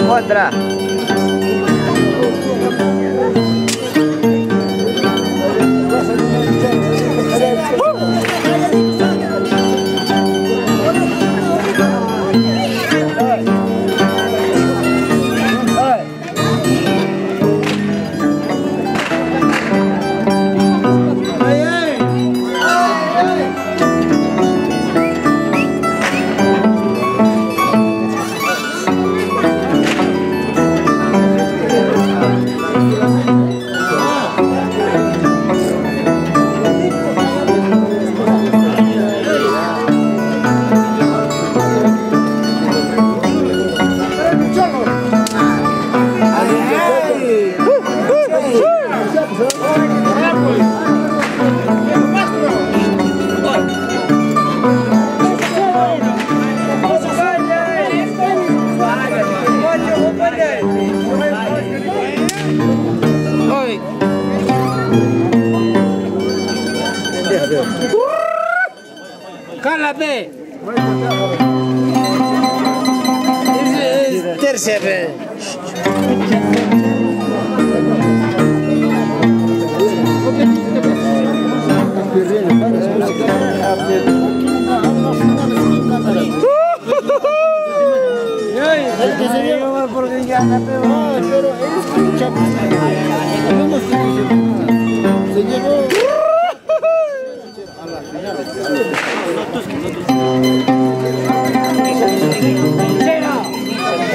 Otra. Cálate. Tercera.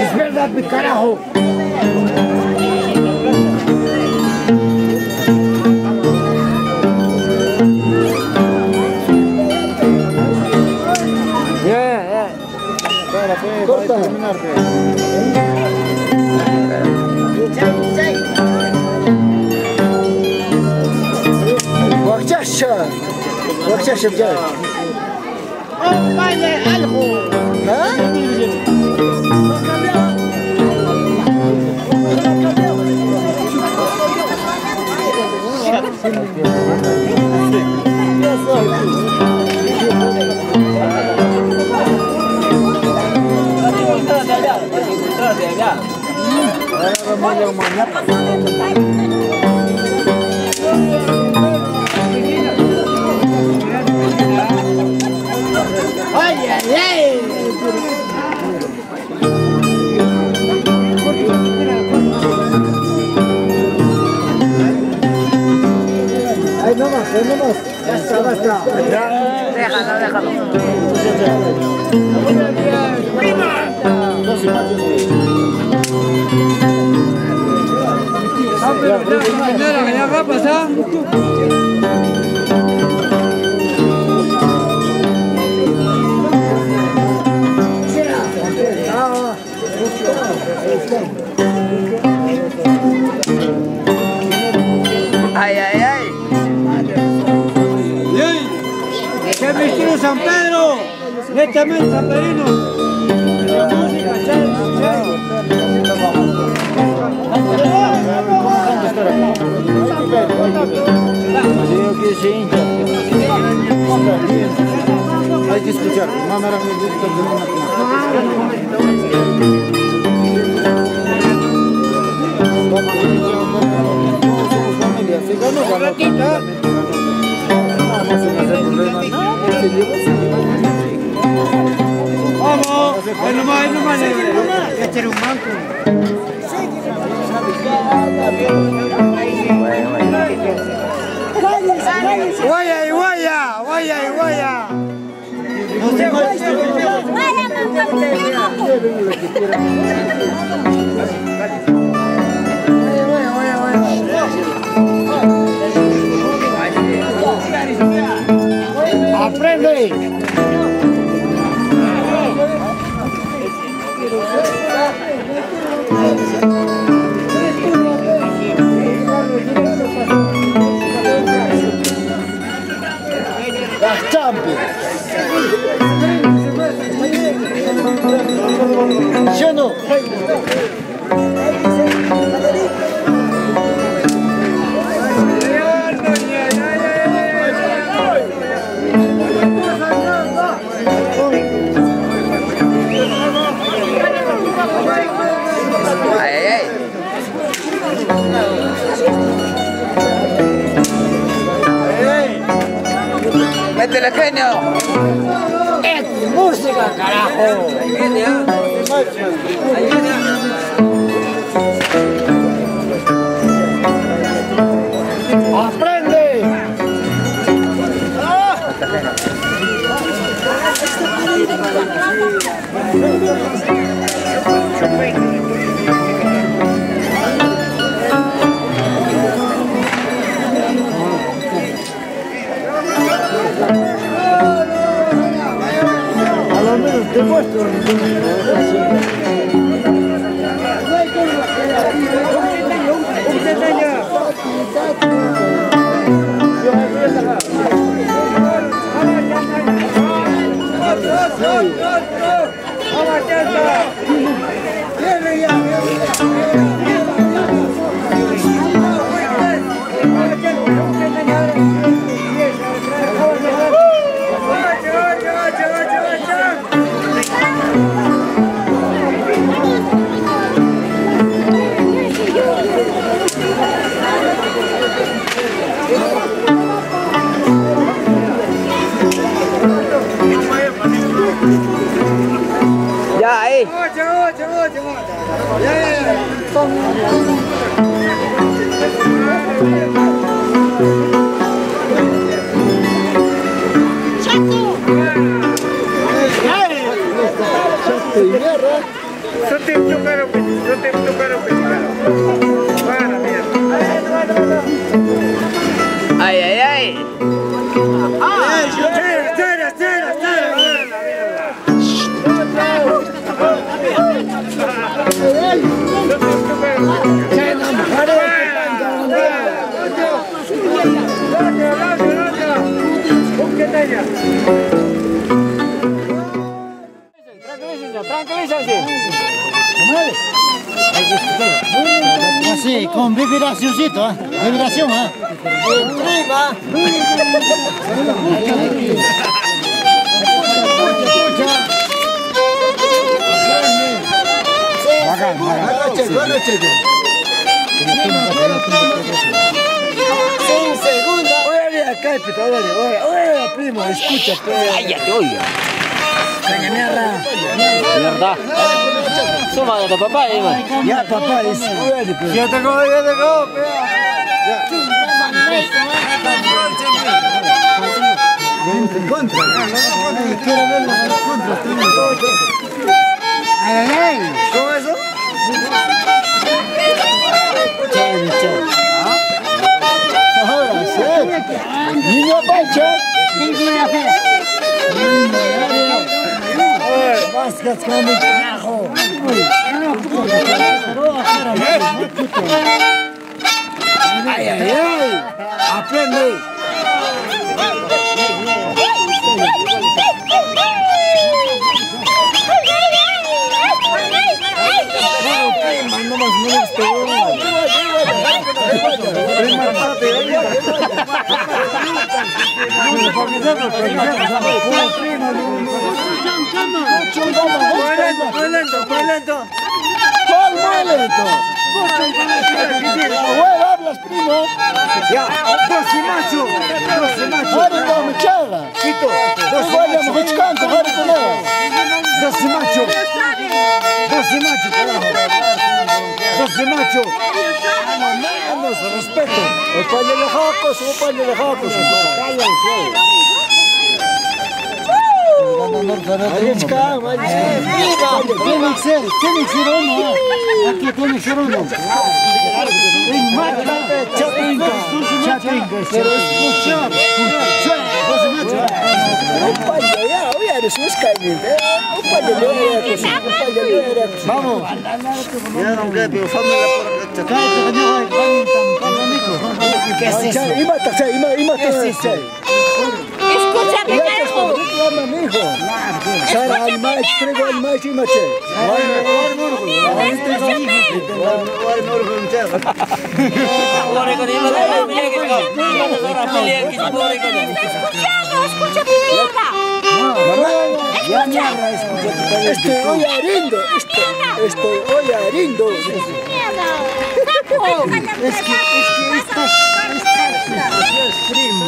Es verdad, mi carajo. Corta. واكتشف جاي Ya está, basta. Déjalo, déjalo. ¡Prima! Ya va a pasar. Ay, ay, ay. ¡Qué vestido San Pedro! ¡Netamente San Pedrino! Hay que escuchar. ¡Vamos! ¡Es nomás! ¡Echar un banco! ¡Guaya y guaya! ¡Guaya y guaya! ¡Aprende! Las Champions. ¿Sí o no? Métele, genio. ¡Es música, carajo! Ahí viene, ¿ah? Ahí viene, ¿ah? ¡Aprende! A lo menos te muestro. Ya, ahí. Ay, ay, ay. Tranquilícense. Así, con vibracióncito, ¿eh? Vibración, ¿eh? Oye, acá, oye, primo, escucha, Cállate, oiga. mierda. Suma de tu papá, Iván. Ya, papá, es Ya te cojo, ¿Cómo eso? Ahora sí. Niño Pancho. Vas cascando el carajo. Ay, ay, ay. Aprende. Muy lento. ¿Cuál muy lento? Hablas, primo. Ya, 12 macho. Ahora no me chaga. Quito. 12 macho. Ahora con él. 12 macho, carajo. 12 macho. Vamos, respeto. Opa de jocos. Marichka. Tiene que ser uno. Aquí tiene que ser uno. En marca, Chapinca. Pero escucha. 12 macho. Opa, ya, oye, eres un escañito. Opa, vamos. Ya no creo, pero familia por acá. ¿Qué es eso? Escúchame, carajo. Sara, al macho, traigo al macho y maché. Escucha, piedra. Estoy oyarindo. Es que estás primo.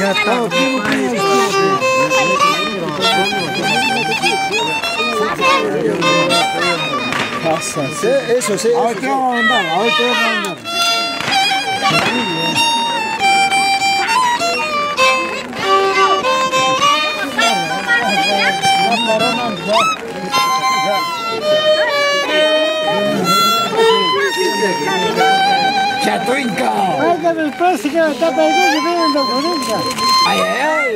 Ya está. Eso sí. Ahora te vamos a mandar, ahora te vamos a mandar. Chatuinca. Ay, que me parece que está perdiendo y viendo con ella. Ay, ay, ay.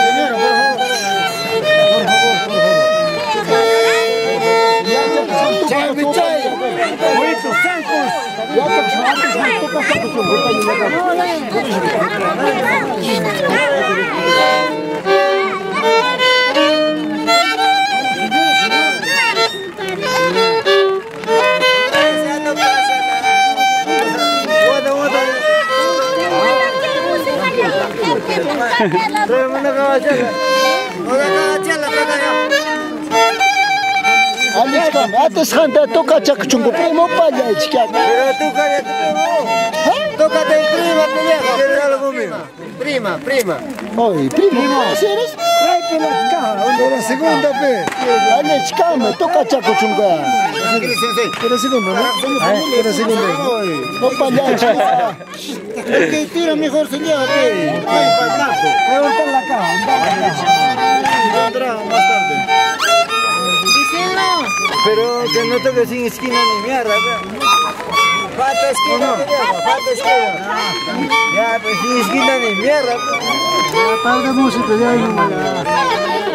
Señora, por favor. Chay, mi chay. Oito, Santos. Traeme una cabachela. Una cabachela, Alichkan, antes janta toca chakchungo, primo palla ichkan. pero tú cállate, tócate prima, pendejo. ¿Quieres algo conmigo? Prima. Oye, primo, ¿así eres? Tráete la caja, de la segunda vez. Alichkan, toca chakchungo. Pero segundo, ¿no? Pero segundo. No palla ichkan. Es que tira mejor señor, Pregunta en la caja, vendrá más tarde. Pero que no toque sin esquina ni mierda, falta esquina, falta esquina. Ya, pues sin esquina ni mierda. Para de música, ya.